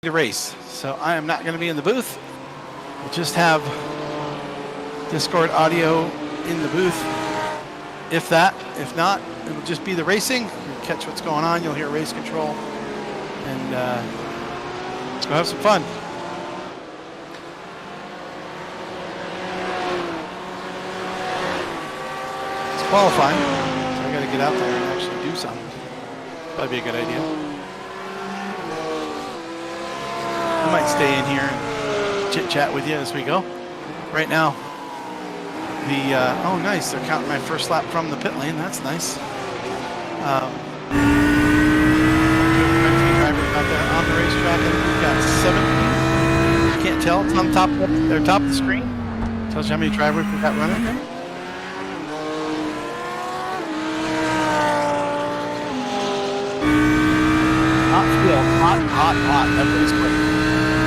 to race. So I am not going to be in the booth. We'll just have Discord audio in the booth. If not, it'll just be the racing. You'll catch what's going on. You'll hear race control. And let's go have some fun. It's qualifying, so I got to get out there and actually do something. That'd be a good idea. I might stay in here and chit-chat with you as we go. Right now, oh nice, they're counting my first lap from the pit lane. That's nice. Drivers out there on the racetrack, and we've got 7. You can't tell, it's on top of the screen. Tells you how many drivers we've got running there. Hot. Everybody's quick.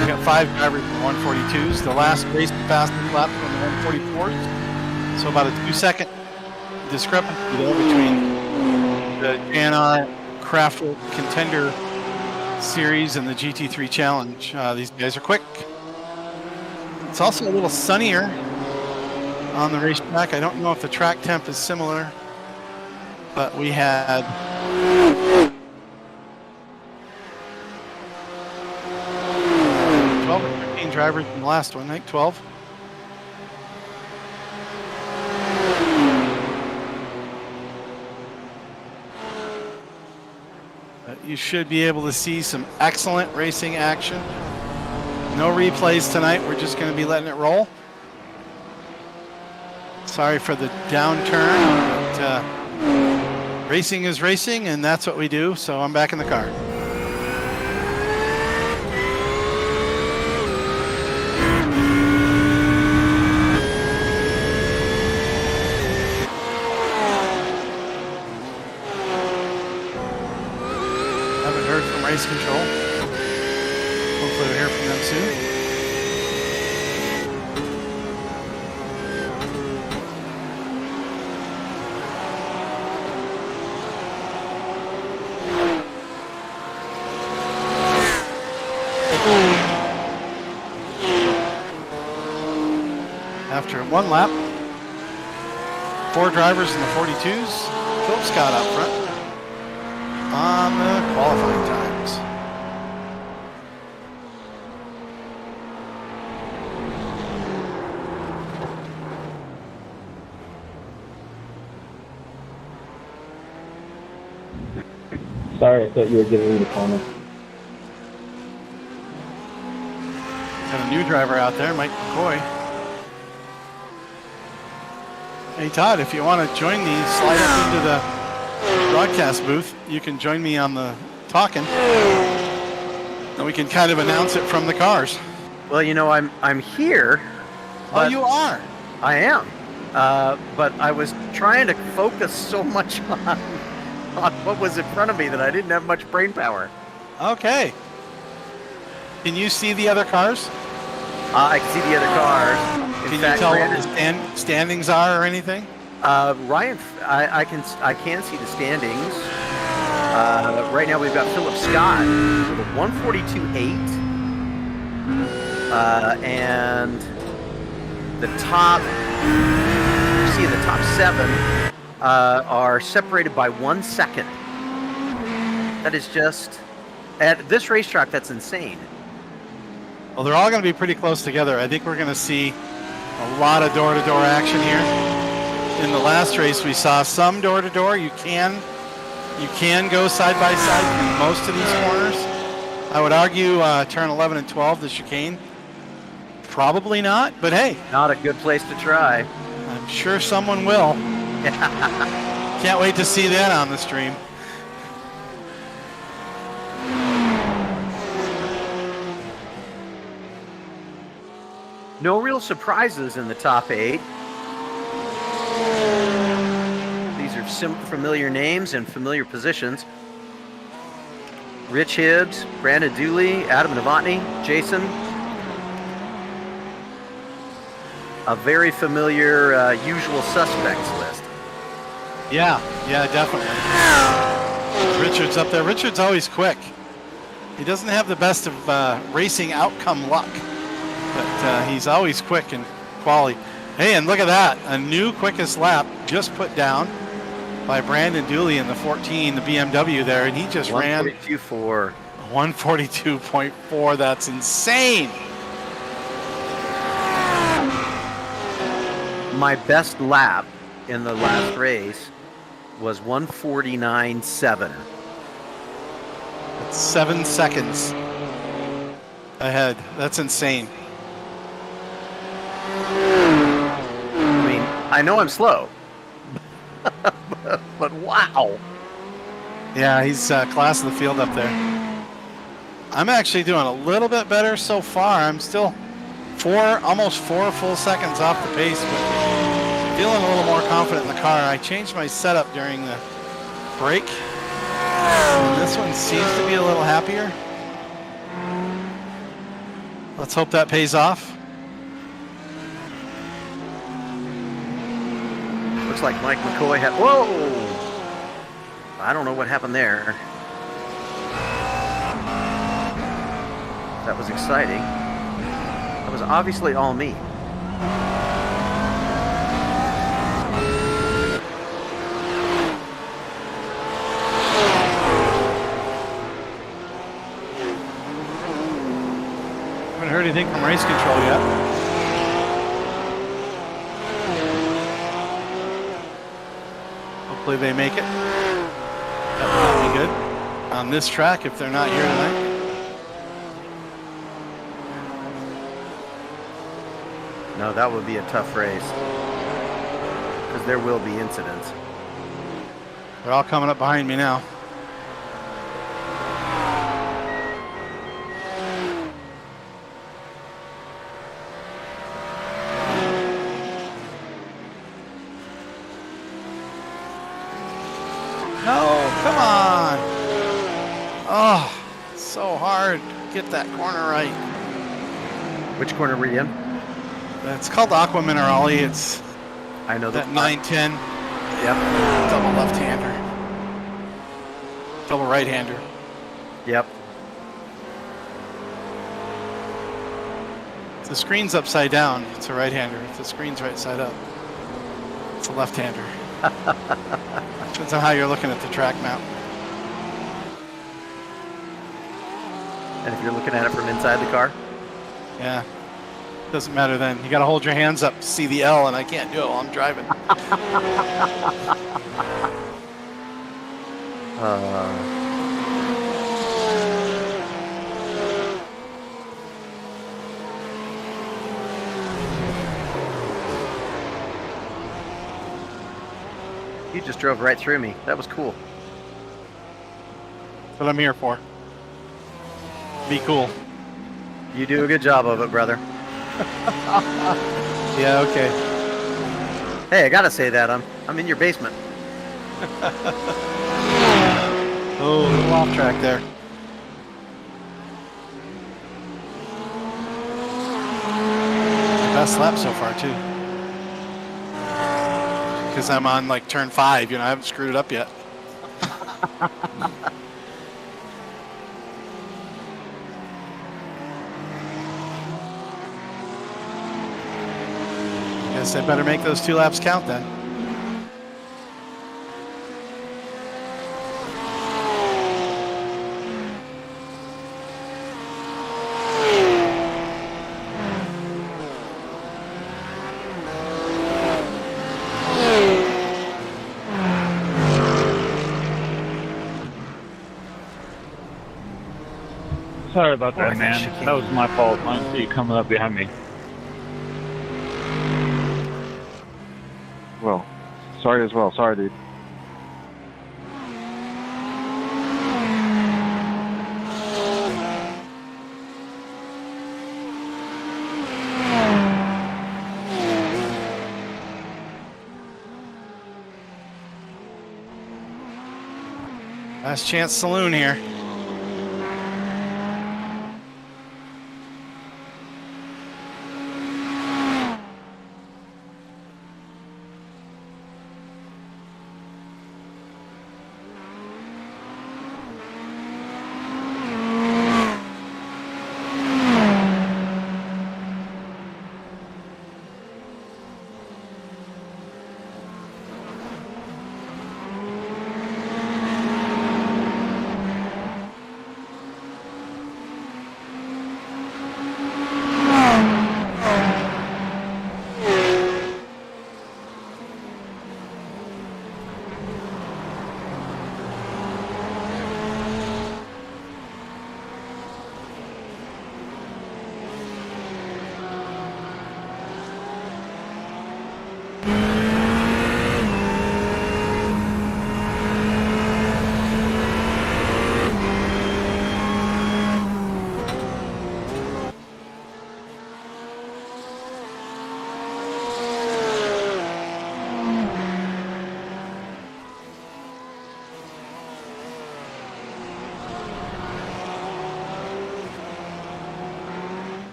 We got 5 drivers in 142s. The last race fastest lap from the 144s. So about a 2-second discrepancy there between the JNR Craftworks Contender Series and the GT3 Challenge. These guys are quick. It's also a little sunnier on the racetrack. I don't know if the track temp is similar, but we had 12 or 15 drivers in the last one, I think 12. You should be able to see some excellent racing action. No replays tonight. We're just going to be letting it roll. Sorry for the downturn, but racing is racing, and that's what we do. So I'm back in the car. Race control. Hopefully we'll hear from them soon. After 1 lap, 4 drivers in the 42s. Philip Scott out front on the qualifying times. Sorry, I thought you were giving me the comment. Got a new driver out there, Mike McCoy. Hey Todd, if you want to join me, slide up into the broadcast booth. You can join me on the talking, and we can kind of announce it from the cars. Well, you know, I'm here. Oh, you are? I am. But I was trying to focus so much on what was in front of me that I didn't have much brain power. Okay. Can you see the other cars? I can see the other cars. Can you tell what the standings are or anything? Ryan, I can see the standings. Right now we've got Philip Scott with a 142.8. And the top, you see the top 7 are separated by 1 second. That is just, at this racetrack, that's insane. Well, they're all going to be pretty close together. I think we're going to see a lot of door-to-door action here. In the last race, we saw some door-to-door. You can go side-by-side in most of these corners. I would argue turn 11 and 12, the chicane. Probably not, but hey. Not a good place to try. I'm sure someone will. Can't wait to see that on the stream. No real surprises in the top 8. These are some familiar names and familiar positions. Rich Hibbs, Brandon Dooley, Adam Novotny, Jason. A very familiar usual suspects list. Yeah, definitely. Richard's up there. Richard's always quick. He doesn't have the best of racing outcome luck, but he's always quick and quality. Hey, and look at that. A new quickest lap just put down by Brandon Dooley in the 14, the BMW there, and he just ran 142.4. 142.4. That's insane. My best lap in the last race was 149.7. That's 7 seconds ahead. That's insane. I mean, I know I'm slow, but wow. Yeah, he's class of the field up there. I'm actually doing a little bit better so far. I'm still almost 4 full seconds off the pace, but feeling a little more confident in the car. I changed my setup during the break. And this one seems to be a little happier. Let's hope that pays off. Looks like Mike McCoy had. Whoa! I don't know what happened there. That was exciting. That was obviously all me. Haven't heard anything from race control yet. Hopefully they make it. That would be good on this track if they're not here tonight. No, that would be a tough race. Because there will be incidents. They're all coming up behind me now. No, come on. Oh, so hard. Get that corner right. Which corner were you in? It's called Aqua Minerale. It's I know that 910. Yep. Double left-hander. Double right-hander. Yep. If the screen's upside down, it's a right-hander. If the screen's right side up, it's a left-hander. Depends on how you're looking at the track map. And if you're looking at it from inside the car? Yeah. Doesn't matter then. You got to hold your hands up to see the L, and I can't do it while I'm driving. You just drove right through me. That was cool. That's what I'm here for. Be cool. You do a good job of it, brother. Yeah, okay. Hey, I gotta say that. I'm in your basement. Oh, a little off track there. Best lap so far, too. Because I'm on like turn 5, I haven't screwed it up yet. Guess I better make those 2 laps count then. Sorry about that, Oh, man. chicane. That was my fault. I didn't see you coming up behind me. Well, sorry as well. Sorry, dude. Last chance saloon here.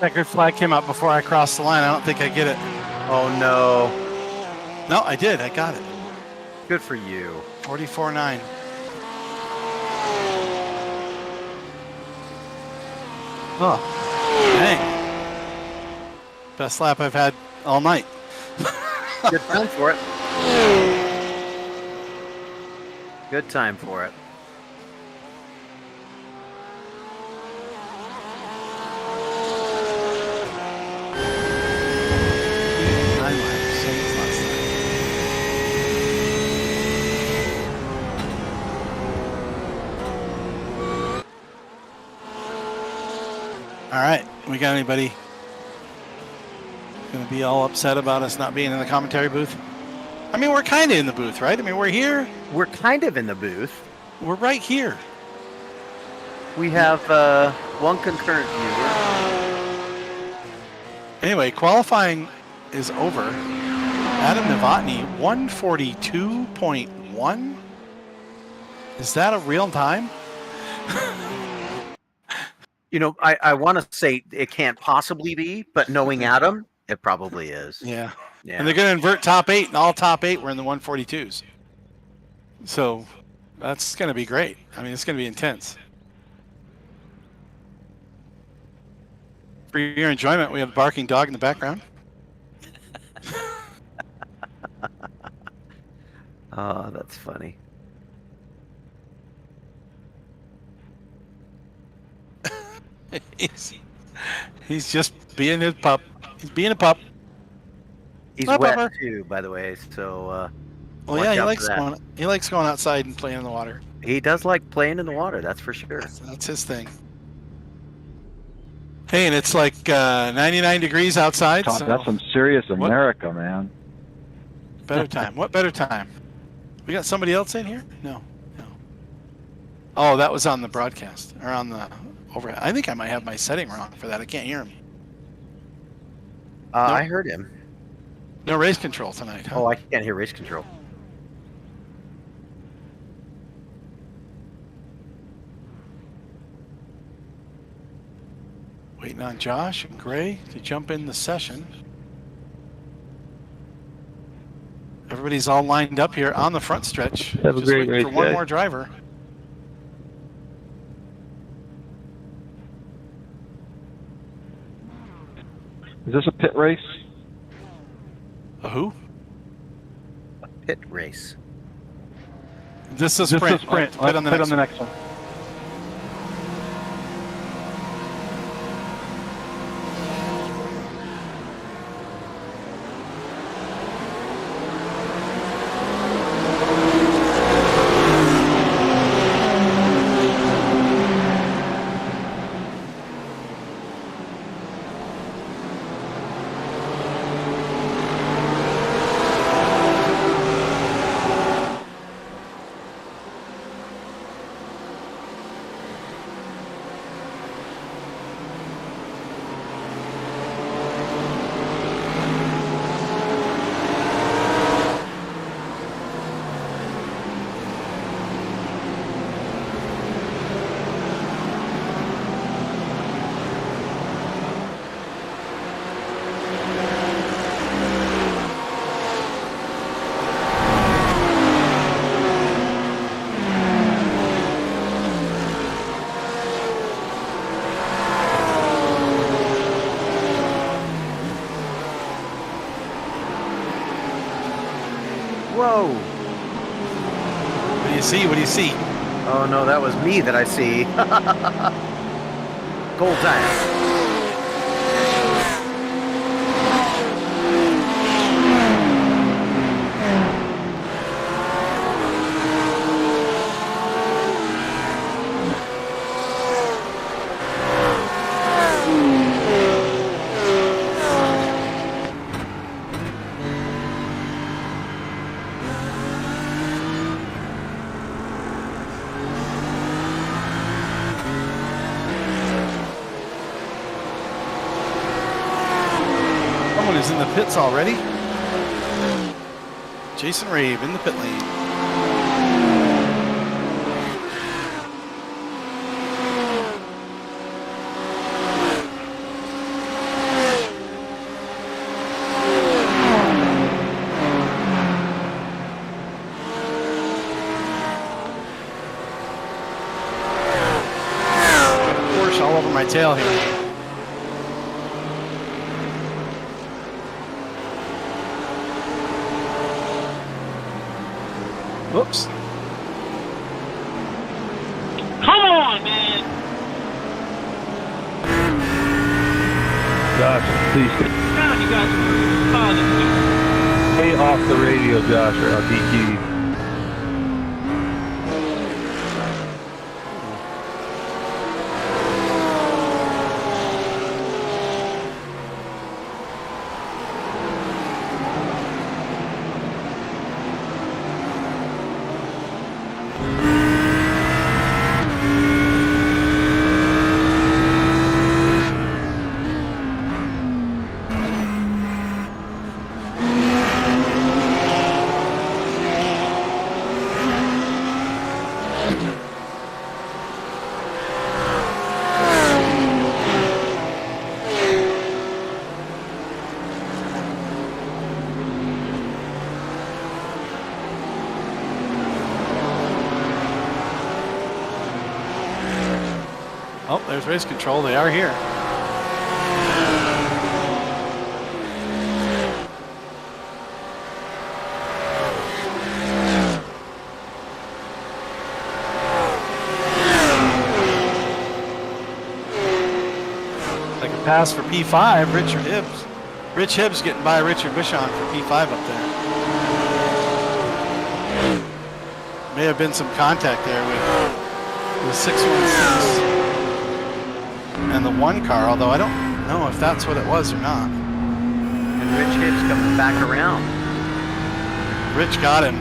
Checkered flag came out before I crossed the line. I don't think I get it. Oh no. No, I did. I got it. Good for you. 44.9. Oh, dang. Best lap I've had all night. Good time for it. Good time for it. Nine laps, same as last night. All right, we got anybody going to be all upset about us not being in the commentary booth? I mean, we're kind of in the booth, right? I mean, we're here. We're kind of in the booth. We're right here. We have one concurrent viewer. Anyway, qualifying is over. Adam Novotny, 142.1. Is that a real time? You know, I want to say it can't possibly be, but knowing Adam, it probably is. Yeah. Yeah. And they're going to invert top 8, and all top 8 were in the 142s. So that's going to be great. I mean, it's going to be intense. For your enjoyment, we have a barking dog in the background. Oh, that's funny. He's just being his pup. He's being a pup. He's Hi, wet Pepper. too, by the way. So Well, watch yeah, out for that. he likes going outside and playing in the water. He does like playing in the water. That's for sure. That's his thing. Hey, and it's like 99 degrees outside. Tom, So that's some serious America, man. better time. What better time? We got somebody else in here? No. Oh, that was on the broadcast or on the overhead. I think I might have my setting wrong for that. I can't hear him. Nope. I heard him. No race control tonight, huh? Oh, I can't hear race control. Waiting on Josh and Gray to jump in the session. Everybody's all lined up here on the front stretch. Have a Just great waiting for race, one guys. more driver. Is this a pit race? A who? Pit race. This is This sprint. is sprint. Pit on the next one. next one. Whoa! What do you see? What do you see? Oh no, that was me that I see. Goal time. Someone is in the pits already. Jason Rave in the pit lane. over my tail here. Whoops. Come on, man! Josh, please God, you guys are stay off the radio, Josh, or I'll DQ you. Oh, there's race control. They are here. Like a pass for P5, Richard Hibbs. Rich Hibbs getting by Richard Wishon for P5 up there. May have been some contact there with the 616 and the 1 car, although I don't know if that's what it was or not. And Rich Hibbs coming back around. Rich got him.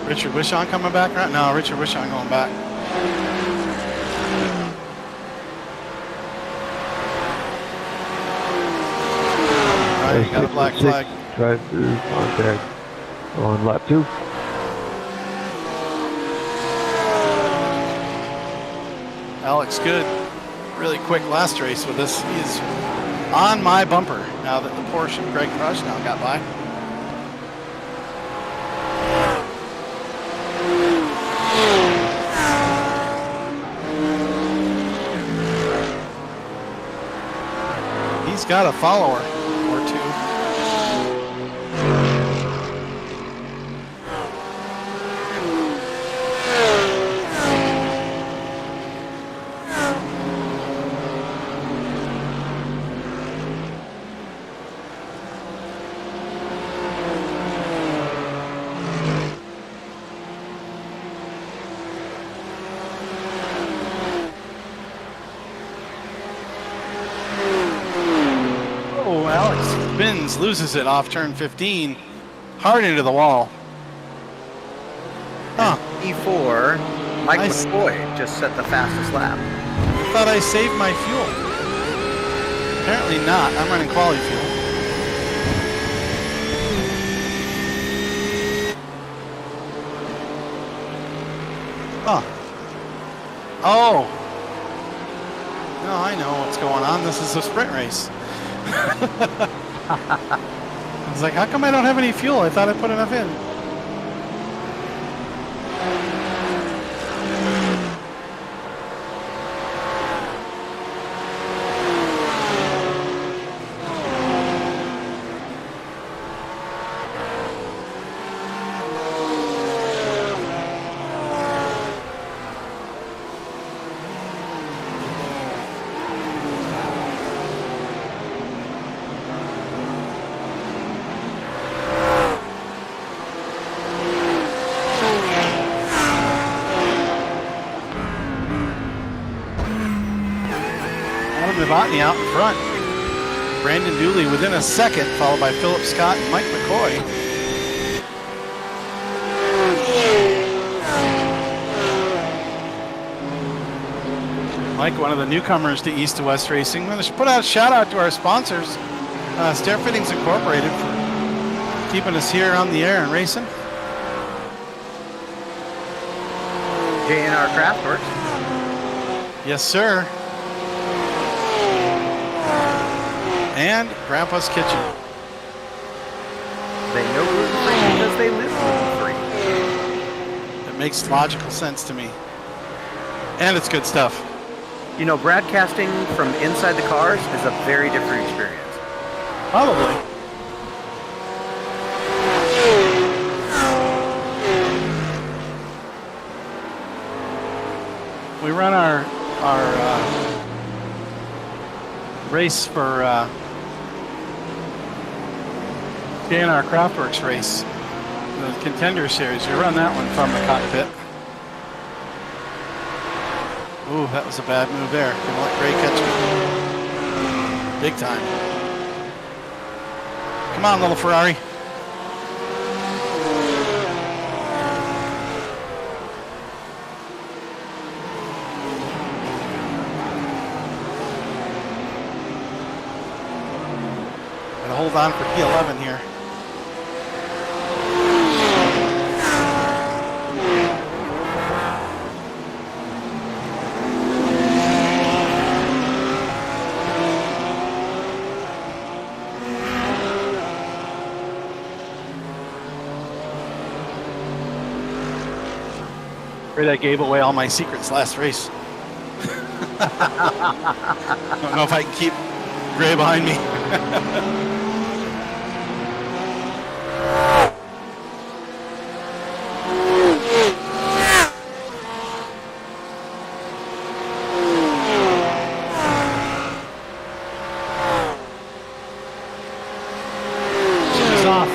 Richard Wishon coming back around? No, Richard Wishon going back. All right, you got a black flag. Drive through contact on lap 2. Alex Good, really quick last race with this. He's on my bumper now that the Porsche of Greg Crush now got by. He's got a follower or two. Loses it off turn 15, hard into the wall. Huh. E4, Mike McCoy just set the fastest lap. I thought I saved my fuel. Apparently not. I'm running quality fuel. Huh. Oh. No, I know what's going on. This is a sprint race. I was like, how come I don't have any fuel? I thought I put enough in. Novotny out in front. Brandon Dooley within a second, followed by Philip Scott and Mike McCoy. Mike, one of the newcomers to East to West Racing. I'm going to put out a shout out to our sponsors, Stair Fittings Incorporated, for keeping us here on the air and racing. JNR Craftworks. Yes, sir. And Grandpa's Kitchen. They know gluten-free because they live gluten-free. It makes logical sense to me. And it's good stuff. You know, broadcasting from inside the cars is a very different experience. Probably. We run our race for JNR Craftworks race, the Contender Series. We run that one from the cockpit. Ooh, that was a bad move there. Gonna let Gray catch me. Big time. Come on, little Ferrari. Gotta hold on for P11 here. I gave away all my secrets last race. I don't know if I can keep Gray behind me. She's off.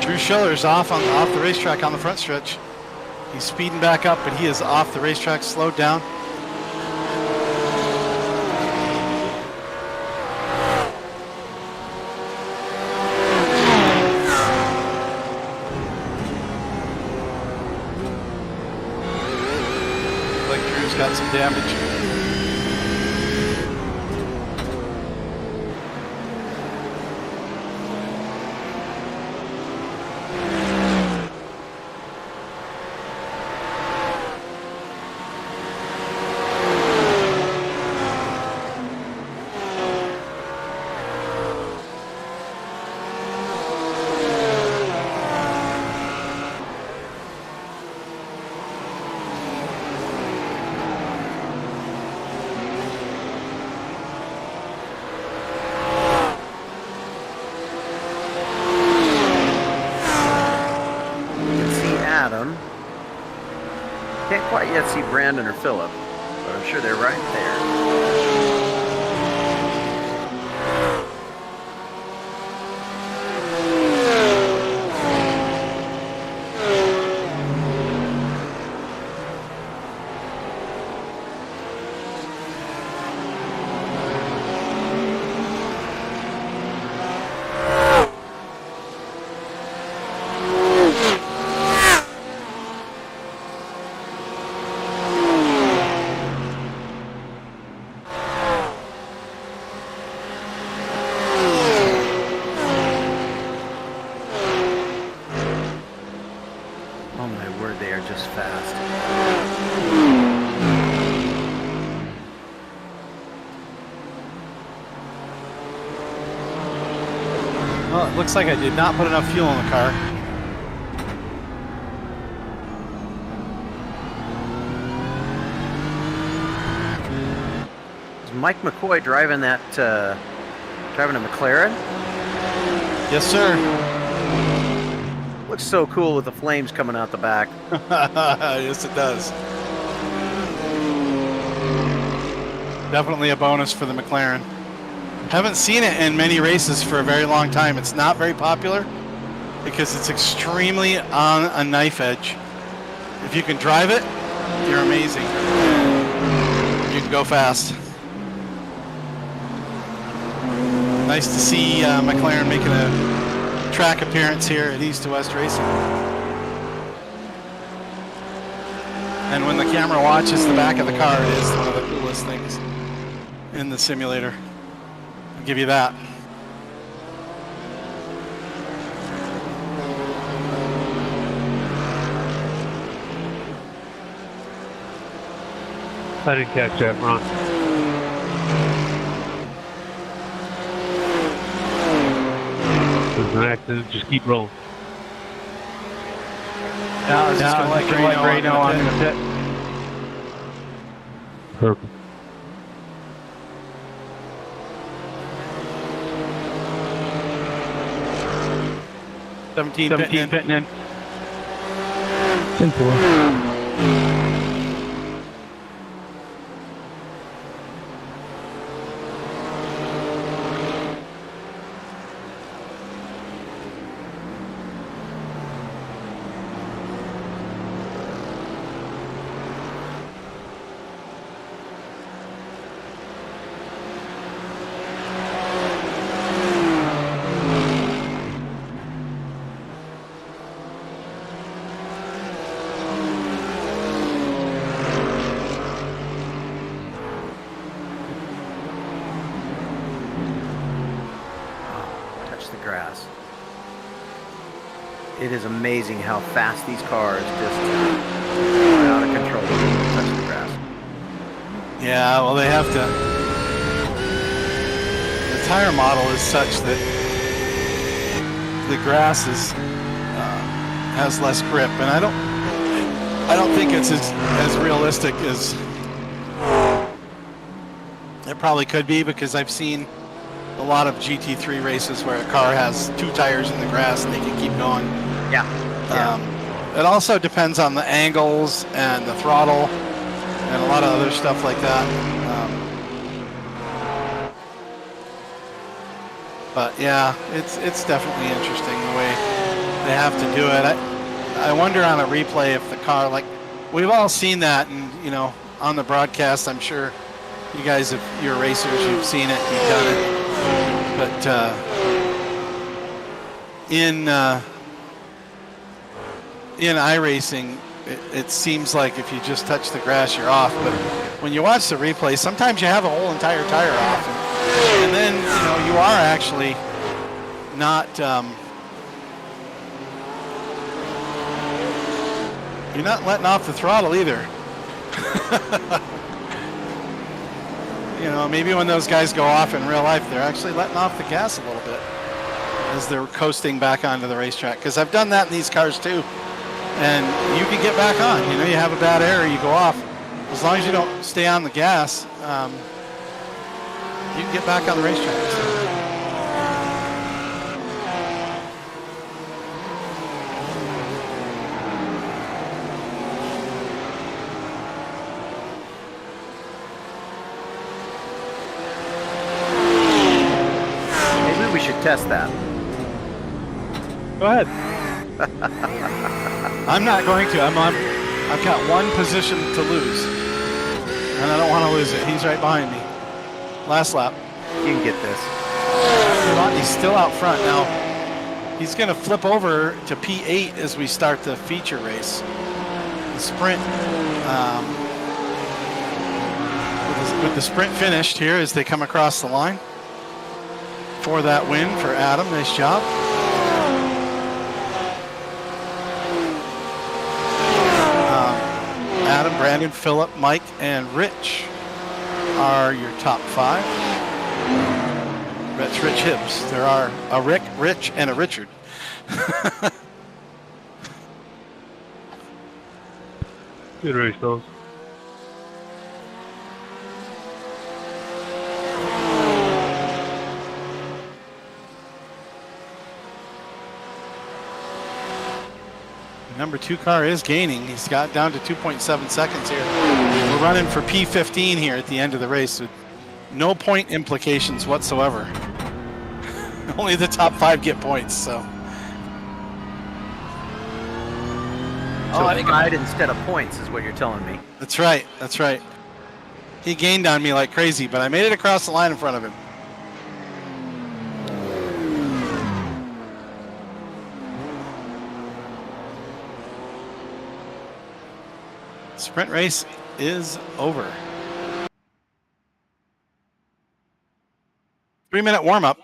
Drew Schiller's off the racetrack on the front stretch. He's speeding back up, but he is off the racetrack, slowed down. Like Drew's got some damage. Can't quite yet see Brandon or Phillip, but I'm sure they're right there. Oh my word, they are just fast. Well, it looks like I did not put enough fuel in the car. Is Mike McCoy driving that, driving a McLaren? Yes, sir. Looks so cool with the flames coming out the back. Yes, it does. Definitely a bonus for the McLaren. Haven't seen it in many races for a very long time. It's not very popular because it's extremely on a knife edge. If you can drive it, you're amazing. You can go fast. Nice to see McLaren making a track appearance here at E2WR Racing. And when the camera watches the back of the car, it is one of the coolest things in the simulator. I'll give you that. I didn't catch that, Ron. It was an accident. Just keep rolling. Yeah, I was just Now, going to let Gray know I'm going to pit. Perfect. 17 pitting in. Simple. Touch the grass. It is amazing how fast these cars just are out of control. Touch the grass. Yeah, well, they have to. The tire model is such that the grass has less grip, and I don't think it's as realistic as it probably could be, because I've seen a lot of GT3 races where a car has 2 tires in the grass and they can keep going. Yeah. It also depends on the angles and the throttle and a lot of other stuff like that. But yeah, it's definitely interesting the way they have to do it. I wonder on a replay if the car, like, we've all seen that, and you know, on the broadcast, I'm sure you guys, if you're racers, you've seen it, you've done it. But in iRacing, it seems like if you just touch the grass, you're off. But when you watch the replay, sometimes you have a whole entire tire off, and then you know you are actually not. You're not letting off the throttle either. You know, maybe when those guys go off in real life, they're actually letting off the gas a little bit as they're coasting back onto the racetrack. Because I've done that in these cars too, and you can get back on. You know, you have a bad error, you go off. As long as you don't stay on the gas, you can get back on the racetrack. So. Maybe we should test that. Go ahead. I'm not going to. I've got one position to lose, and I don't want to lose it. He's right behind me. Last lap. You can get this. He's still out front now. He's going to flip over to P8 as we start the feature race. The sprint. With the sprint finished here as they come across the line. For that win for Adam. Nice job. Adam, Brandon, Philip, Mike, and Rich are your top 5. That's Rich Hibbs. There are a Rick, Rich, and a Richard. Good race, those. Number 2 car is gaining. He's got down to 2.7 seconds here. We're running for P15 here at the end of the race with no point implications whatsoever. Only the top 5 get points, so. So pride instead of points is what you're telling me. That's right. That's right. He gained on me like crazy, but I made it across the line in front of him. Sprint race is over. 3-minute warm-up.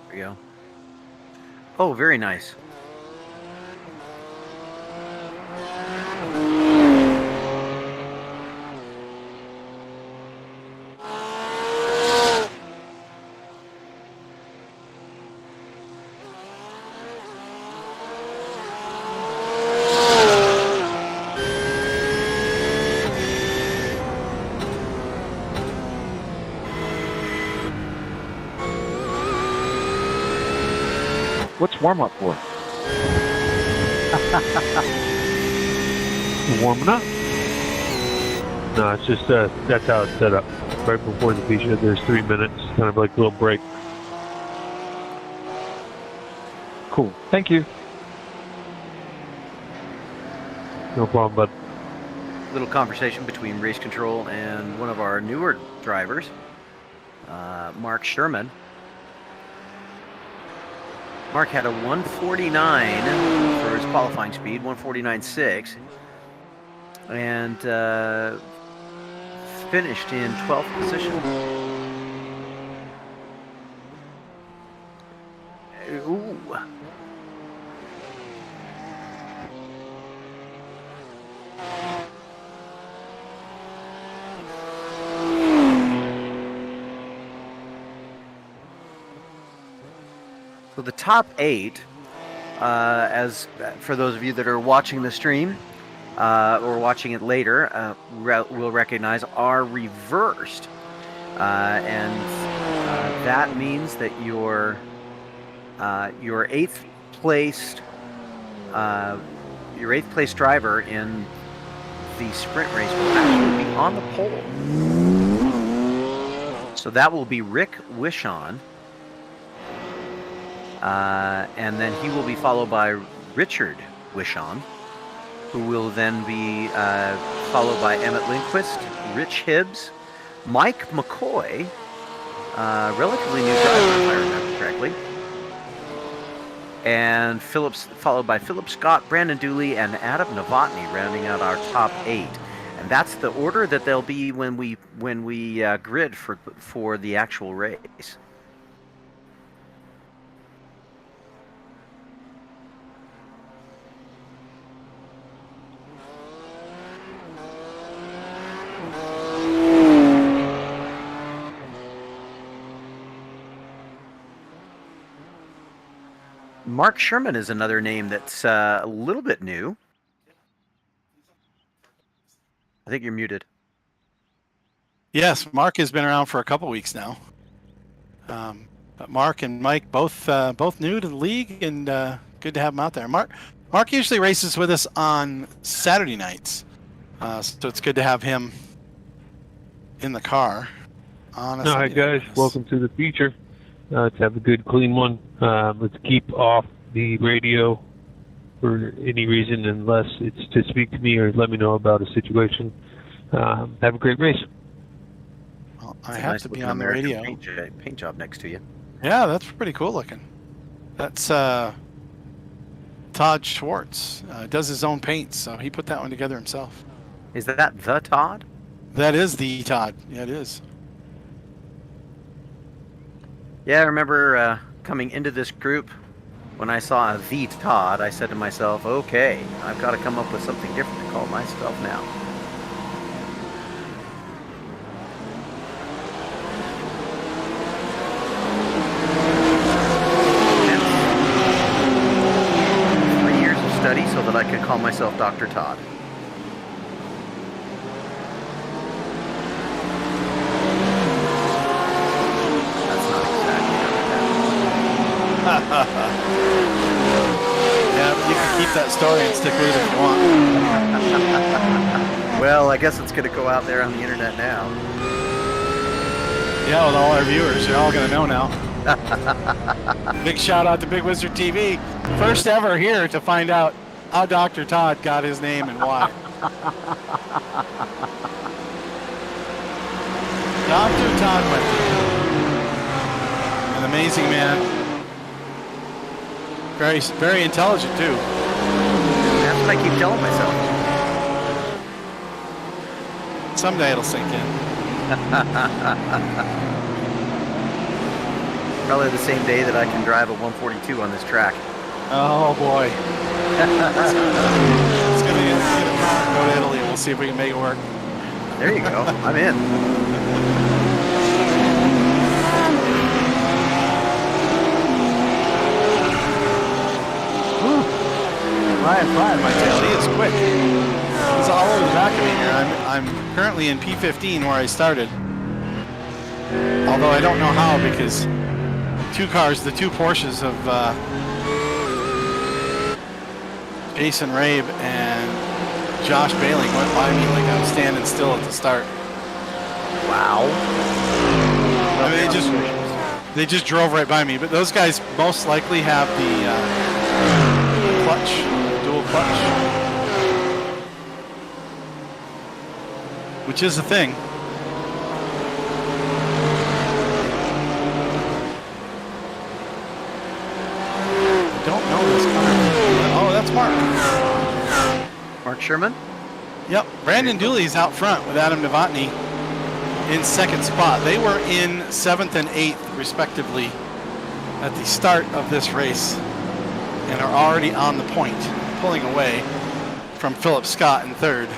There you go. Oh, very nice. What's warm up for? Warming up? No, it's just that's how it's set up. Right before the feature, there's 3 minutes, kind of like a little break. Cool. Thank you. No problem, bud. Little conversation between race control and one of our newer drivers, Mark Sherman. Mark had a 149 for his qualifying speed, 149.6, and finished in 12th position. Ooh. So the top 8, as for those of you that are watching the stream or watching it later, will recognize are reversed, and that means that your 8th placed driver in the sprint race will actually be on the pole. So that will be Rick Wishon. And then he will be followed by Richard Wishon, who will then be followed by Emmett Lindquist, Rich Hibbs, Mike McCoy, relatively new driver if I remember correctly, and followed by Philip Scott, Brandon Dooley, and Adam Novotny, rounding out our top 8. And that's the order that they'll be when we grid for the actual race. Mark Sherman is another name that's a little bit new. I think you're muted. Yes, Mark has been around for a couple weeks now. But Mark and Mike both new to the league, and good to have them out there. Mark usually races with us on Saturday nights, so it's good to have him in the car. All right, guys, welcome to the feature. Let's have a good, clean one. Let's keep off the radio for any reason, unless it's to speak to me or let me know about a situation. Have a great race. Well, I have to be on the radio. Paint job next to you. Yeah, that's pretty cool looking. That's Todd Schwartz. Does his own paints, so he put that one together himself. Is that the Todd? That is the Todd. Yeah, it is. Yeah, I remember coming into this group, when I saw the Todd, I said to myself, okay, I've got to come up with something different to call myself now. And 3 years of study so that I could call myself Dr. Todd. Yeah, but you can keep that story and stick with it if you want. Well, I guess it's going to go out there on the internet now. Yeah, with all our viewers, they're all going to know now. Big shout out to Bigg Wizurd TV. First ever here to find out how Dr. Todd got his name and why. Dr. Todd Wentz. An amazing man. Very, very intelligent too. That's what I keep telling myself. Someday it'll sink in. Probably the same day that I can drive a 142 on this track. Oh boy. It's gonna get a car and go to Italy. We'll see if we can make it work. There you go. I'm in. Ryan flying my tail. He is quick. He's all over the back of me here. I'm currently in P15 where I started. Although I don't know how because the two Porsches of Jason Rabe and Josh Bailing went by me like I was standing still at the start. Wow. I mean, they just drove right by me. But those guys most likely have the clutch, dual clutch, which is a thing. I don't know this car. Oh, that's Mark. Mark Sherman? Yep, Brandon Dooley's out front with Adam Novotny in second spot. They were in 7th and 8th, respectively, at the start of this race and are already on the point, pulling away from Philip Scott in third.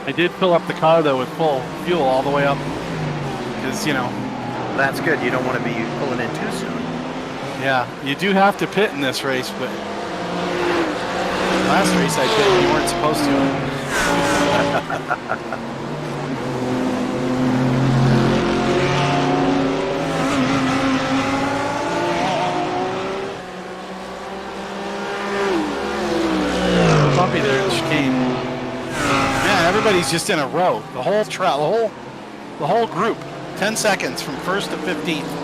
I did fill up the car though with full fuel all the way up because, you know. That's good. You don't want to be pulling in too soon. Yeah, you do have to pit in this race, but last race I pit, you weren't supposed to. Bumpy there in the chicane. Man, everybody's just in a row. The whole group. 10 seconds from 1st to 15th.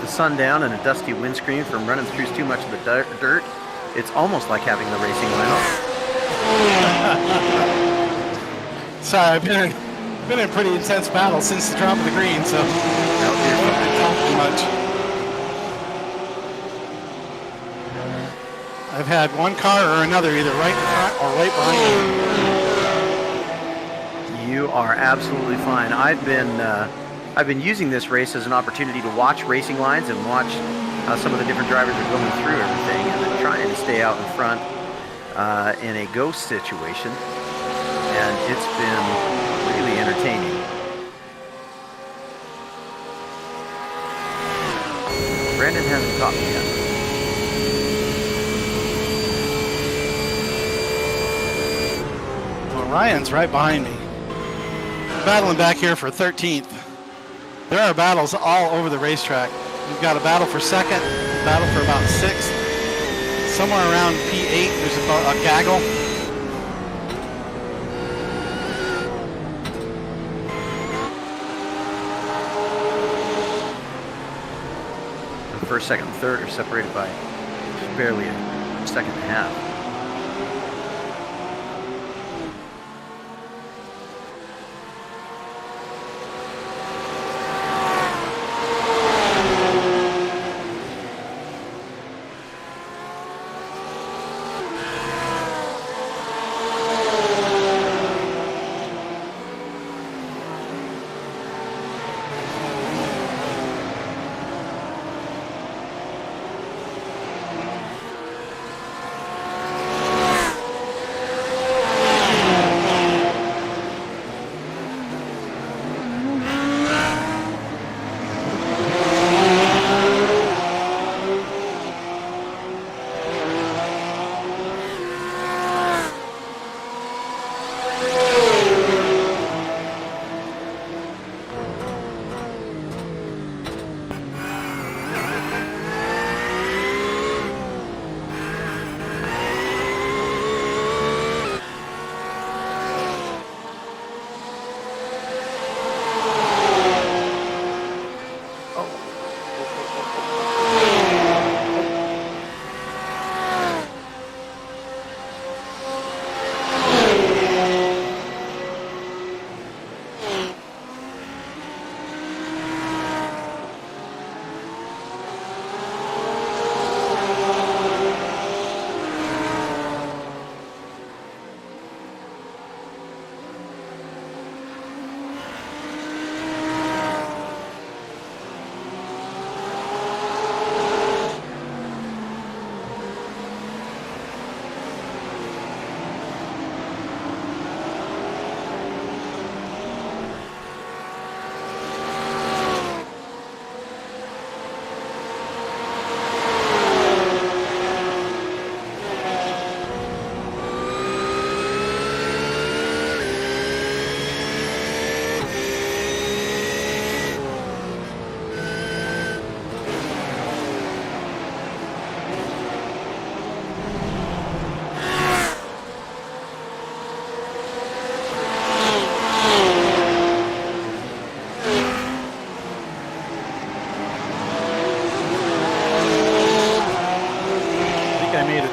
sun down and a dusty windscreen from running through too much of the dirt, it's almost like having the racing line off. Sorry, I've been in a pretty intense battle since the drop of the green, so That would be I don't talk too much. I've had one car or another either right in front or right behind me. You are absolutely fine. I've been using this race as an opportunity to watch racing lines and watch how some of the different drivers are going through everything, and then trying to stay out in front in a ghost situation. And it's been really entertaining. Brandon hasn't caught me yet. Well, Ryan's right behind me. Battling back here for 13th. There are battles all over the racetrack. We've got a battle for second, a battle for about 6th. Somewhere around P8, there's about a gaggle. The first, second, and third are separated by just barely a second and a half.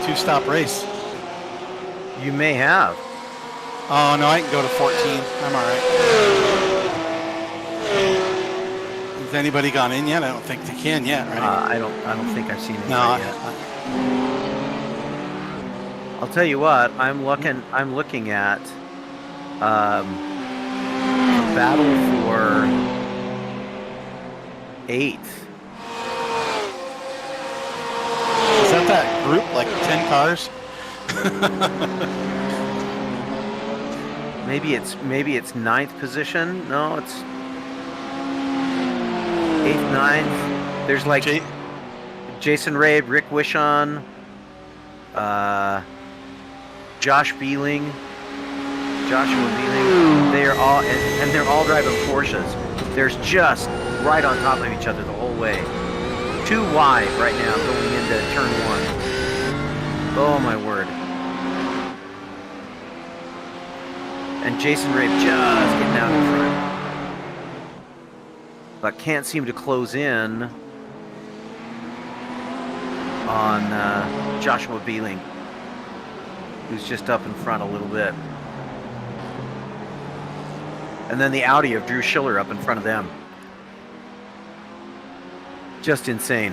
Two-stop race. You may have. Oh no, I can go to 14. I'm all right. Has anybody gone in yet? I don't think they can yet, right? I don't think I've seen it No. yet. I'll tell you what. I'm looking at the battle for 8th. Is that group like 10 cars? Maybe it's 9th position. No, it's 8th, 9th. There's like Jason Rabe, Rick Wishon, Joshua Beeling. They are all and they're all driving Porsches. There's just right on top of each other the whole way. 2 wide right now going into turn 1. Oh my word. And Jason Rabe just getting out in front. But can't seem to close in on Joshua Beeling, who's just up in front a little bit. And then the Audi of Drew Schiller up in front of them. Just insane.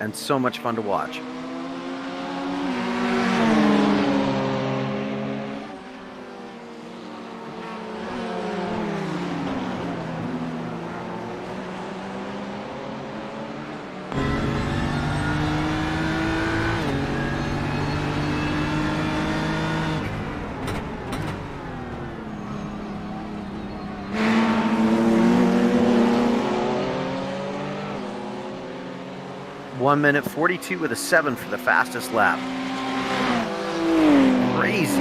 And so much fun to watch. One minute 42 with a 7 for the fastest lap. Crazy.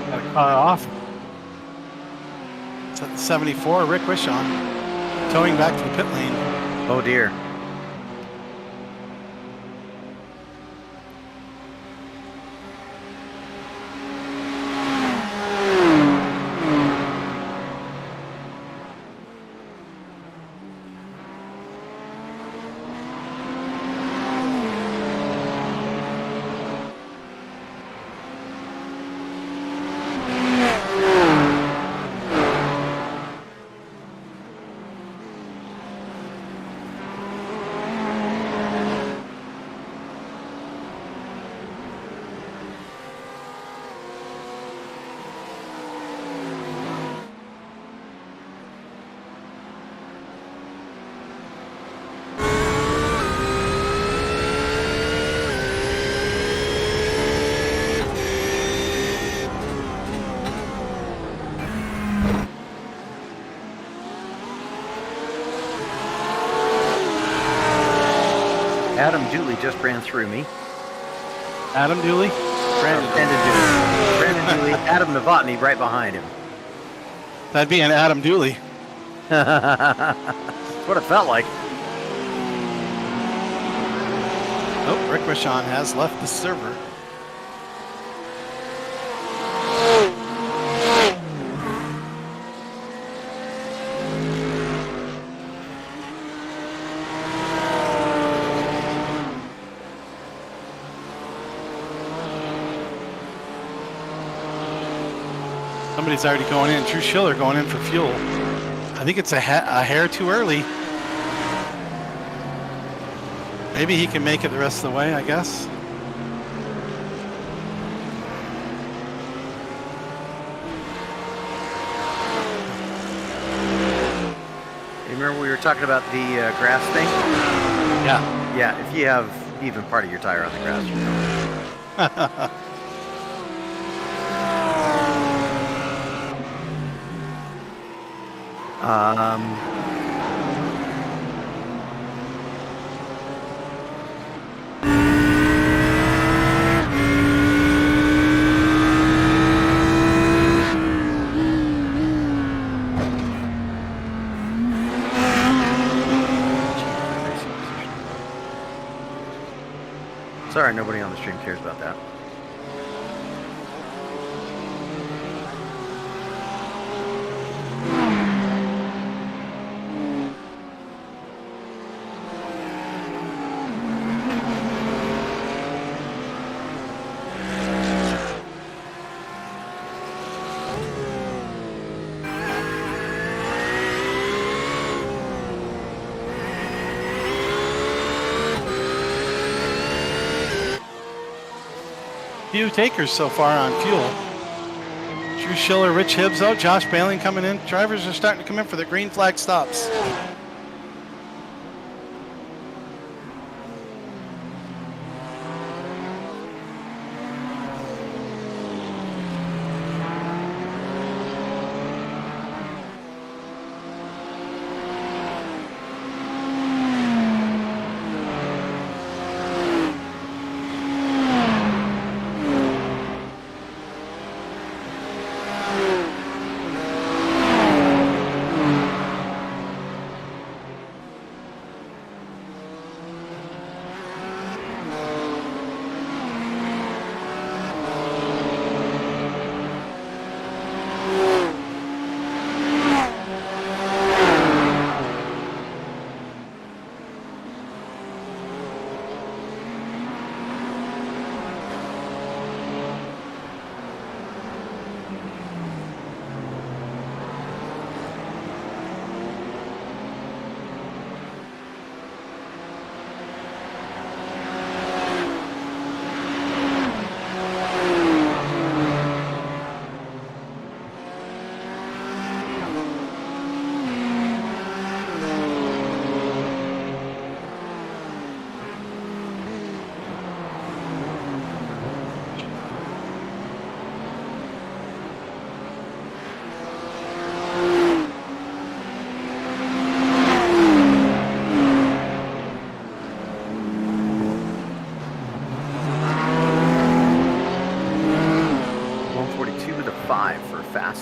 Got to cut it off. It's at the 74, Rick Wishon. Towing back to the pit lane. Oh dear. Adam Dooley just ran through me. Adam Dooley? Brandon Dooley. Brandon Dooley. Adam Novotny right behind him. That'd be an Adam Dooley. That's what it felt like. Oh, Rick Wishon has left the server. Somebody's already going in. Drew Schiller going in for fuel. I think it's a hair too early. Maybe he can make it the rest of the way, I guess. You remember we were talking about the grass thing? Yeah. Yeah, if you have even part of your tire on the grass, you know. Sorry, nobody on the stream cares about that. Few takers so far on fuel. Drew Schiller, Rich Hibbs out, Josh Baling coming in. Drivers are starting to come in for the green flag stops.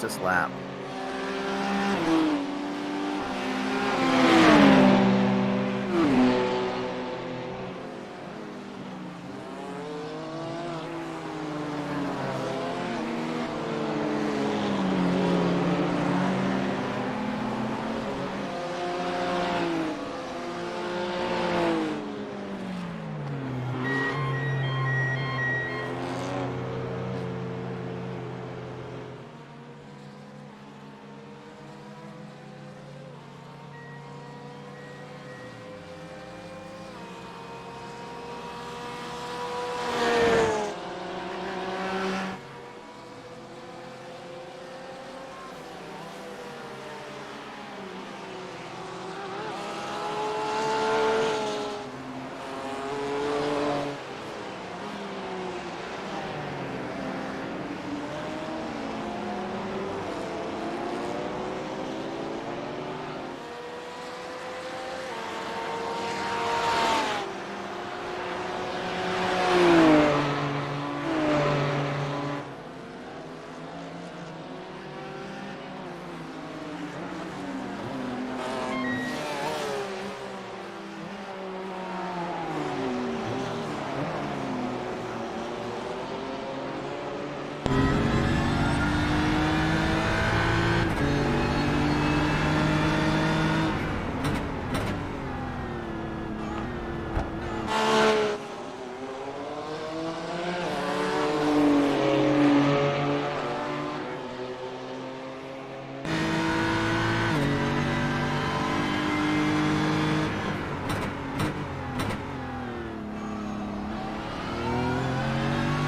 fastest lap.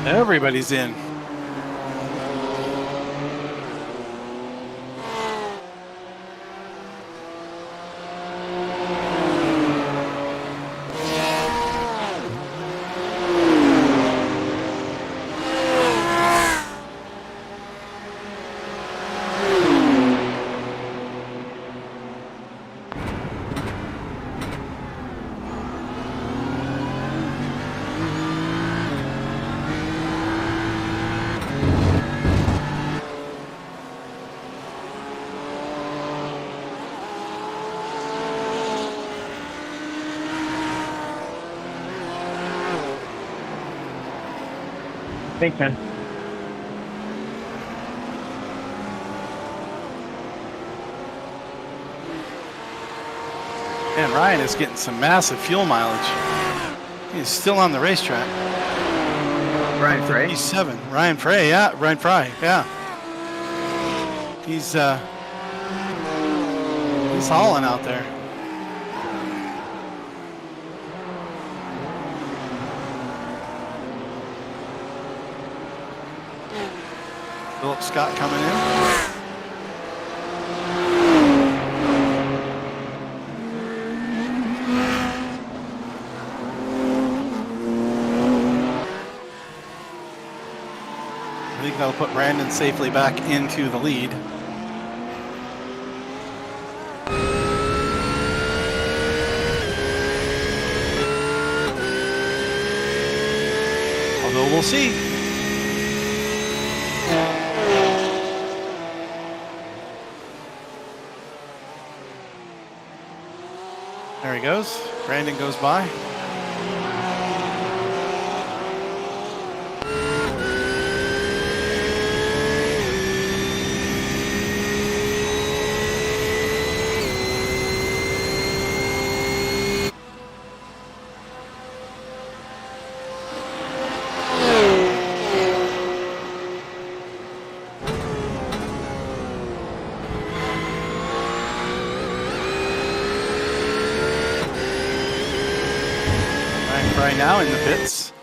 Everybody's in. Thanks, man. Man, Ryan is getting some massive fuel mileage. He's still on the racetrack. Ryan Frey? 57. Ryan Frey, yeah. Ryan Fry, yeah. He's hauling out there. Philip Scott coming in. I think that'll put Brandon safely back into the lead. Although we'll see. There he goes. Brandon goes by. Right now in the pits.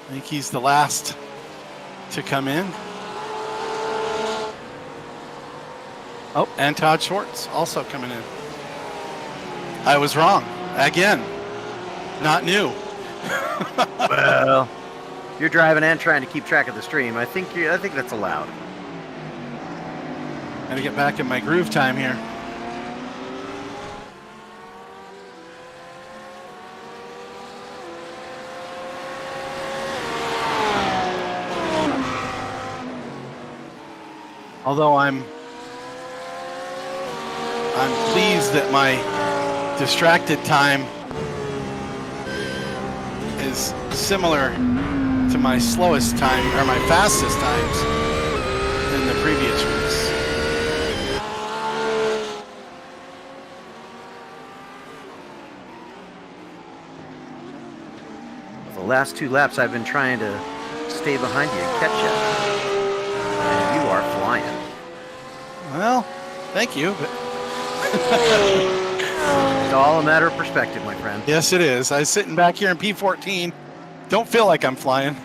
I think he's the last to come in. Oh, and Todd Schwartz also coming in. I was wrong again. Not new. Well, you're driving and trying to keep track of the stream. I think that's allowed. Gotta get back in my groove time here. Although I'm pleased that my distracted time is similar to my slowest time or my fastest times in the previous race. The last 2 laps I've been trying to stay behind you and catch you. And you are flying. Well, thank you. But It's all a matter of perspective, my friend. yes, it is. I was sitting back here in P14. Don't feel like I'm flying.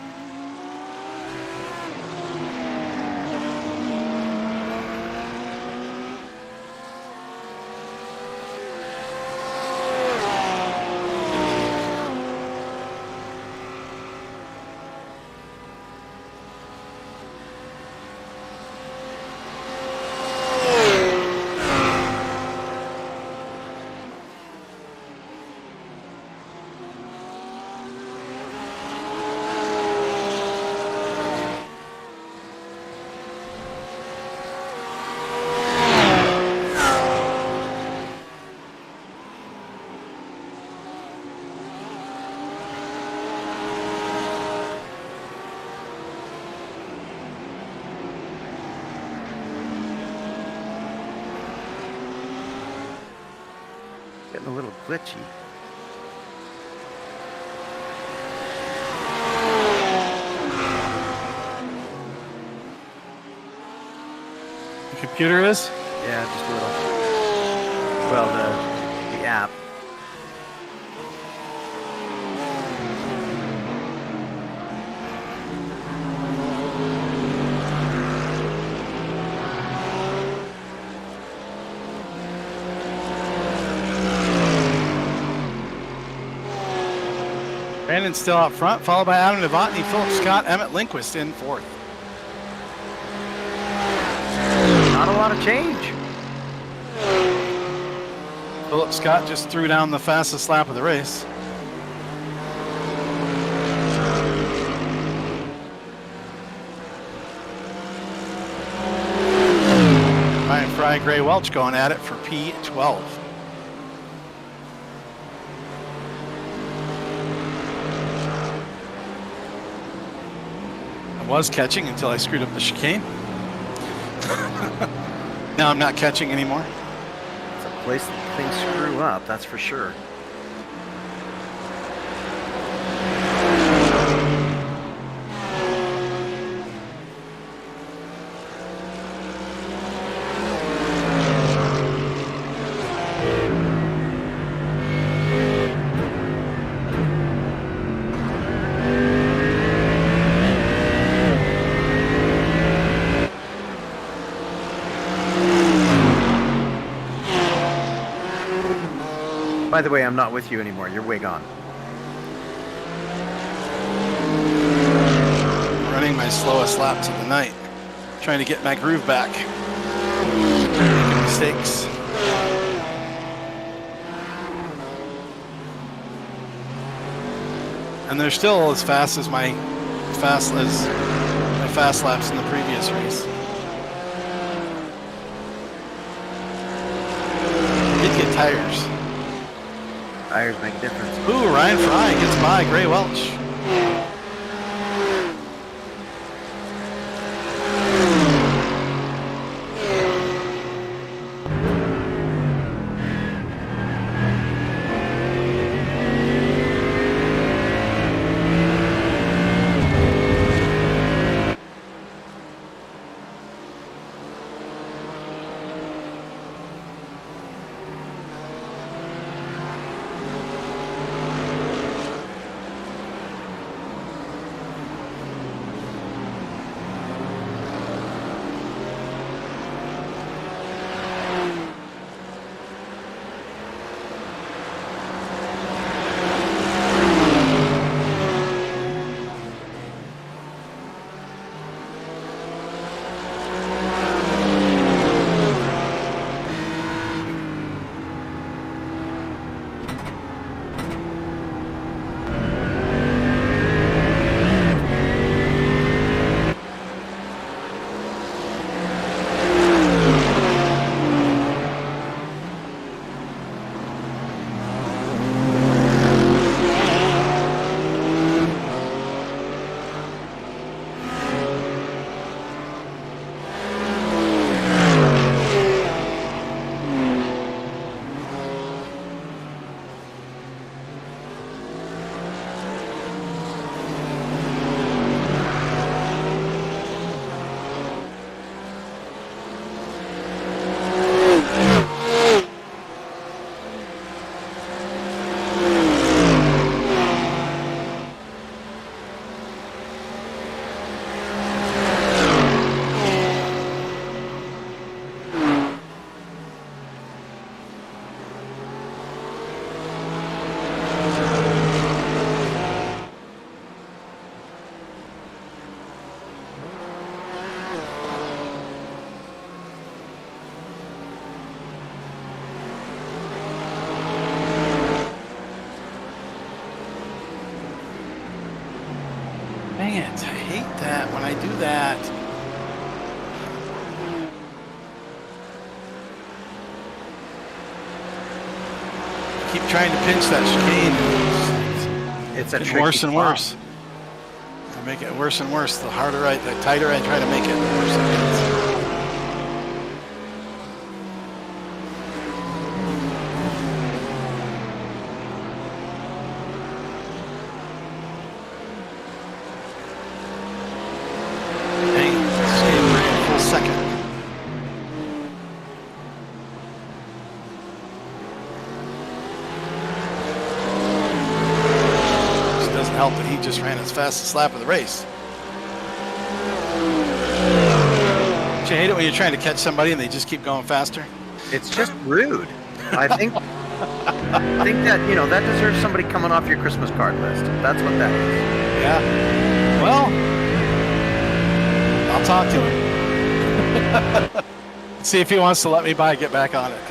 Getting a little glitchy. The computer is? Yeah, just a little. Well, the app. Brandon's still out front, followed by Adam Novotny, Philip Scott, Emmett Lindquist in 4th. Not a lot of change. Philip Scott just threw down the fastest lap of the race. Ryan Fry, Gray Welch going at it for P12. I was catching until I screwed up the chicane. Now I'm not catching anymore. It's a place that things screw up, that's for sure. By the way, I'm not with you anymore. You're way gone. Running my slowest laps of the night. Trying to get my groove back. Making mistakes. And they're still as fast as my fast laps in the previous race. Did get tires. Tires make a difference. Ooh, Ryan Fry gets by Gray Welch. it. I hate that when I do that. Keep trying to pinch that chicane. It's a Getting tricky worse and spot. worse. I make it worse and worse. The harder the tighter I try to make it, the worse it gets. Second. It doesn't help that he just ran his fastest lap of the race. Don't you hate it when you're trying to catch somebody and they just keep going faster? It's just rude. I think that, you know, that deserves somebody coming off your Christmas card list. That's what that is. Yeah. Well, I'll talk to him. See if he wants to let me get back on it.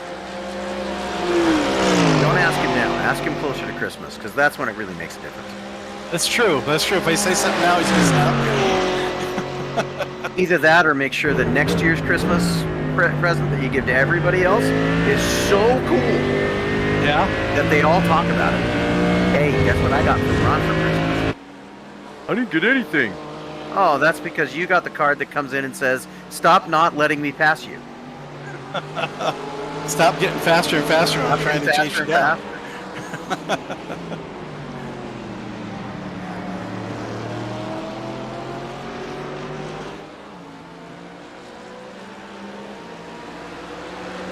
Don't ask him now. Ask him closer to Christmas, because that's when it really makes a difference. That's true. That's true. If I say something now, he's going to snap. Either that or make sure that next year's Christmas present that you give to everybody else is so cool Yeah. that they all talk about it. Hey, guess what I got from Ron for Christmas? I didn't get anything. Oh, that's because you got the card that comes in and says, "Stop not letting me pass you." Stop getting faster and faster. I'm trying to chase you down.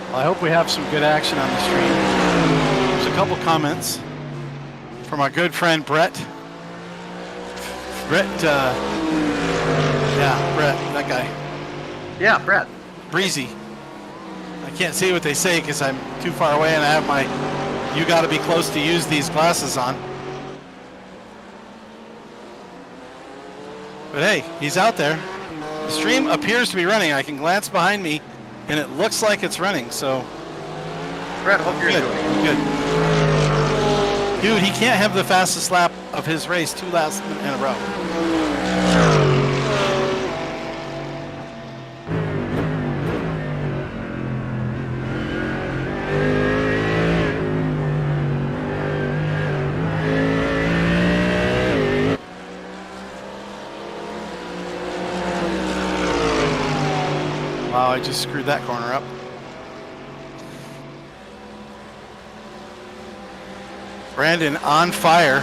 Well, I hope we have some good action on the stream. There's a couple comments from our good friend Brett. Brett, that guy. Yeah, Brett. Breezy. I can't see what they say because I'm too far away and I have my "you got to be close to use these" glasses on. But hey, he's out there. The stream appears to be running. I can glance behind me and it looks like it's running, so Brett, hope you're good. enjoying it. Good. Dude, he can't have the fastest lap of his race 2 laps in a row. Wow, I just screwed that corner up. Brandon on fire.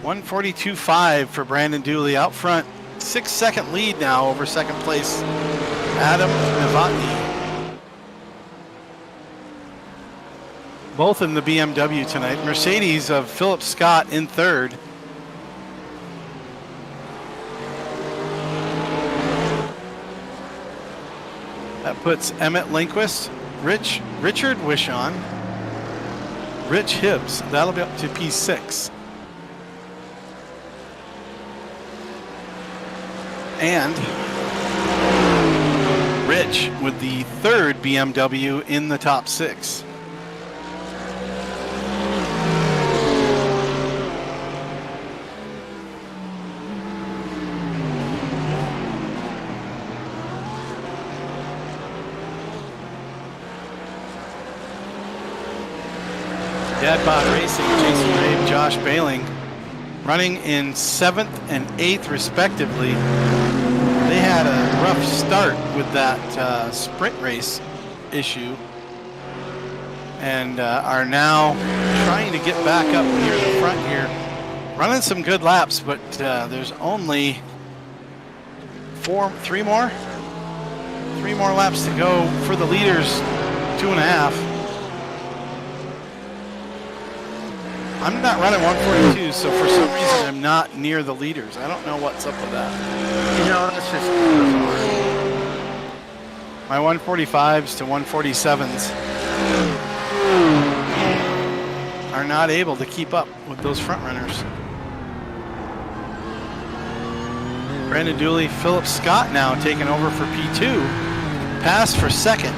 142.5 for Brandon Dooley out front. 6-second lead now over second place Adam Novotny. Both in the BMW tonight. Mercedes of Philip Scott in third. That puts Emmett Lindquist, Richard Wishon, Rich Hibbs. That'll be up to P6. And Rich with the third BMW in the top 6. Dadbot Racing, Jason Ray, Josh Bailing, running in 7th and 8th respectively. They had a rough start with that sprint race issue and are now trying to get back up near the front here. Running some good laps, but there's only 3 more laps to go for the leaders, 2.5. I'm not running 142, so for some reason I'm not near the leaders. I don't know what's up with that. You know, that's just my 145s to 147s are not able to keep up with those front runners. Brandon Dooley, Philip Scott now taking over for P2. Pass for second.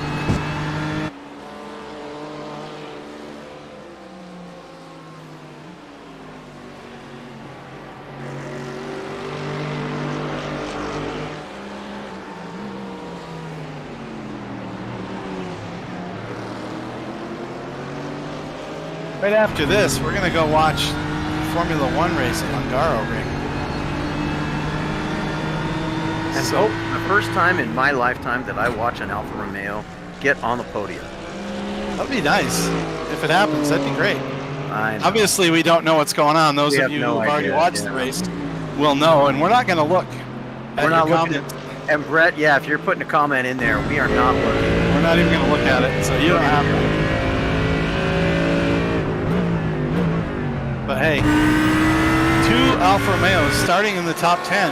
Right after this, we're going to go watch Formula One race at Hungaroring. And So- the first time in my lifetime that I watch an Alfa Romeo get on the podium. That'd be nice. If it happens, that'd be great. I know. Obviously, we don't know what's going on. Those We of have you no who've already idea, watched yeah. the race will know, and we're not going to look. We're at not your looking comments. And Brett, yeah, if you're putting a comment in there, we are not looking. We're not even going to look at it, so you don't have to. But hey, 2 Alfa Romeos starting in the top 10.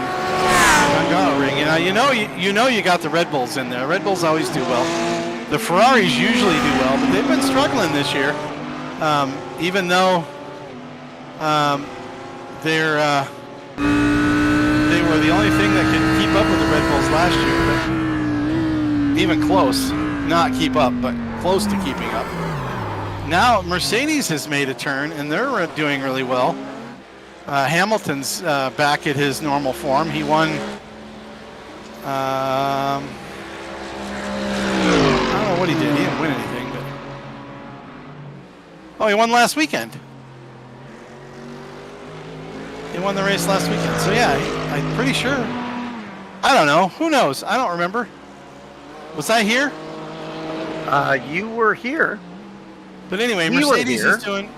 Hungaroring. You know you got the Red Bulls in there. Red Bulls always do well. The Ferraris usually do well, but they've been struggling this year. Even though they were the only thing that could keep up with the Red Bulls last year. But even close, not keep up, but close to keeping up. Now Mercedes has made a turn, and they're doing really well. Hamilton's back at his normal form. He won. I don't know what he did. He didn't win anything, but he won last weekend. He won the race last weekend. So yeah, I'm pretty sure. I don't know. Who knows? I don't remember. Was I here? You were here. But anyway, We were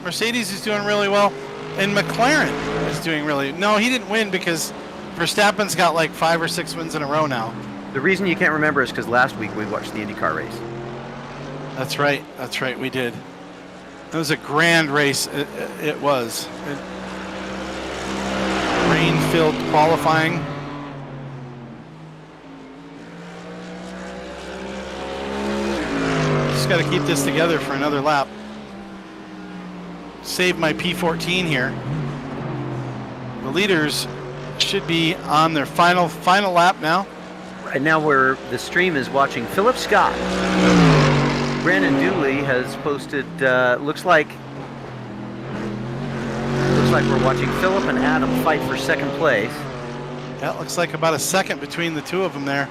Mercedes is doing really well, and McLaren is doing really. No, he didn't win because Verstappen's got like 5 or 6 wins in a row now. The reason you can't remember is because last week we watched the IndyCar race. That's right. That's right. We did. It was a grand race. It was. Rain-filled qualifying. Just got to keep this together for another lap. Save my P14 here. The leaders should be on their final lap now. Right now, the stream is watching Philip Scott. Brandon Dooley has posted. Looks like we're watching Philip and Adam fight for second place. Yeah, it looks like about a second between the two of them there.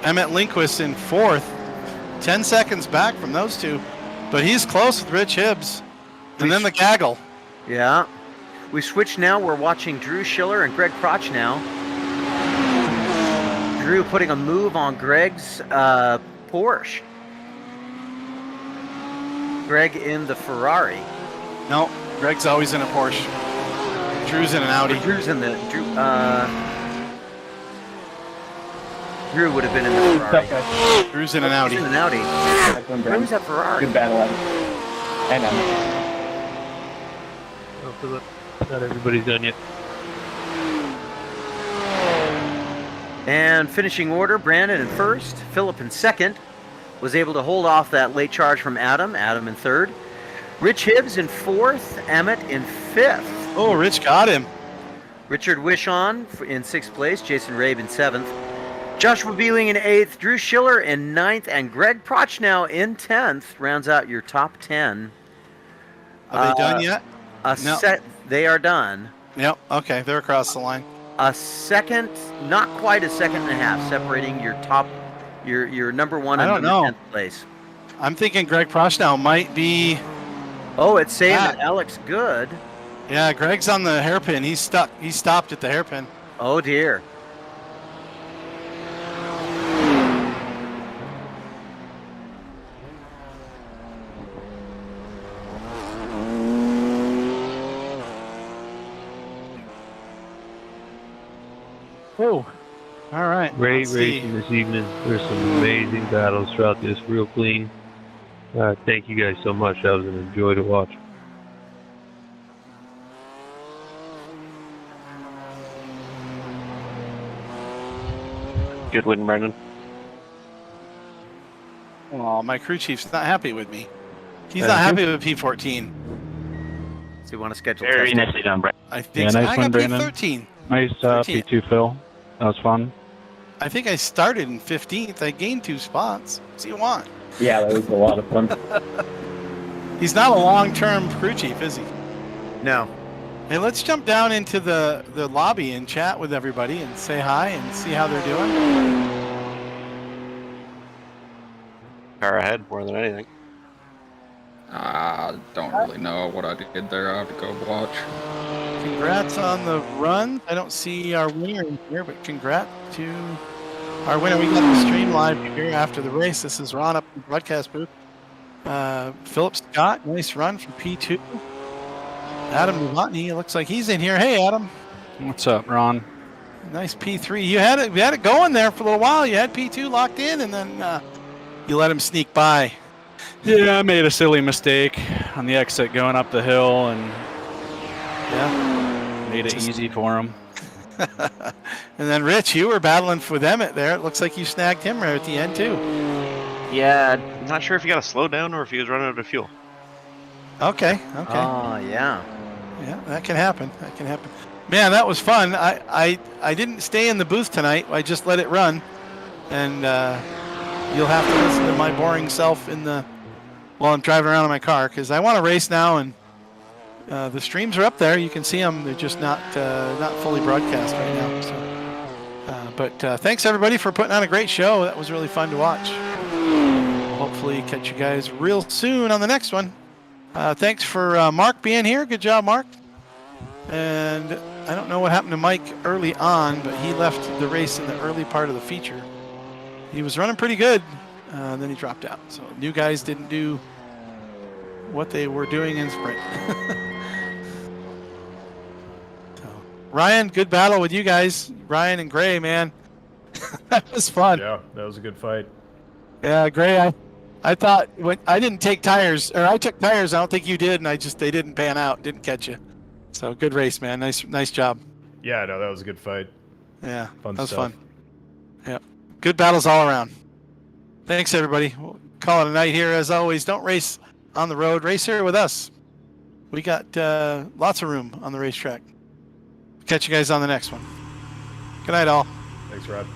Emmett Lindquist in 4th. 10 seconds back from those two. But he's close with Rich Hibbs. And then the gaggle. Yeah. We switch now. We're watching Drew Schiller and Greg Prochnow. Drew putting a move on Greg's Porsche. Greg in the Ferrari. No, Greg's always in a Porsche. Drew's in an Audi. Drew's in the Drew would have been in the Ferrari. Drew's in an Audi. He's in an Audi. Drew's at Ferrari. Good battle, Evan. And Oh, Philip, not everybody's done yet. And finishing order, Brandon in 1st, Philip in 2nd. Was able to hold off that late charge from Adam. Adam in 3rd. Rich Hibbs in 4th. Emmett in 5th. Oh, Rich got him. Richard Wishon in 6th place. Jason Rabe in 7th. Joshua Beeling in 8th. Drew Schiller in 9th. And Greg Prochnow in 10th. Rounds out your top 10. Are they done yet? No. They are done. Yep. Okay, they're across the line. A second, not quite a second and a half, separating your top, your number 1 I and don't number know. 10th place. I'm thinking Greg Prochnow might be. Oh, it's saying Ah. that Alex Good. Yeah, Greg's on the hairpin. He's stuck. He stopped at the hairpin. Oh dear. Oh. All right. Great let's see. racing this evening. There's some amazing battles throughout this, real clean. Thank you guys so much. That was an enjoy to watch. Good win, Brendan. Oh, my crew chief's not happy with me. He's not happy with P14. So you want to schedule Very testing? nicely done, Brendan. I think Yeah, so. nice I one, got Brandon. P13. Nice 13th. P2, Phil. That was fun. I think I started in 15th. I gained 2 spots. What do you want? yeah, that was a lot of fun. He's not a long-term crew chief, is he? No. Hey, let's jump down into the lobby and chat with everybody and say hi and see how they're doing. Car ahead more than anything. I don't really know what I did there. I have to go watch. Congrats on the run. I don't see our winner in here, but congrats to our winner. We got the stream live here after the race. This is Ron up in the broadcast booth. Philip Scott, nice run from P2. Adam Novotny, it looks like he's in here. Hey, Adam. What's up, Ron? Nice P3. You had it going there for a little while. You had P2 locked in, and then you let him sneak by. Yeah, I made a silly mistake on the exit going up the hill and made it easy for him. And then, Rich, you were battling with Emmett there. It looks like you snagged him right at the end, too. Yeah, not sure if he got to slow down or if he was running out of fuel. Okay. Oh, yeah. Yeah, that can happen. Man, that was fun. I didn't stay in the booth tonight. I just let it run. And you'll have to listen to my boring self while I'm driving around in my car, because I want to race now, and the streams are up there. You can see them. They're just not fully broadcast right now. So, but thanks, everybody, for putting on a great show. That was really fun to watch. We'll hopefully catch you guys real soon on the next one. Thanks for Mark being here. Good job, Mark. And I don't know what happened to Mike early on, but he left the race in the early part of the feature. He was running pretty good, then he dropped out. So new guys didn't do what they were doing in sprint. So, Ryan, good battle with you guys. Ryan and Gray, man. That was fun. Yeah, that was a good fight. Yeah, Gray, I thought when I didn't take tires, or I took tires, I don't think you did, and they didn't pan out, didn't catch you. So good race, man. Nice job. Yeah, no, that was a good fight. Yeah, Fun that was stuff. fun. Yeah, good battles all around. Thanks, everybody. We'll call it a night here. As always, don't race on the road. Race here with us. We got lots of room on the racetrack. Catch you guys on the next one. Good night, all. Thanks, Rod.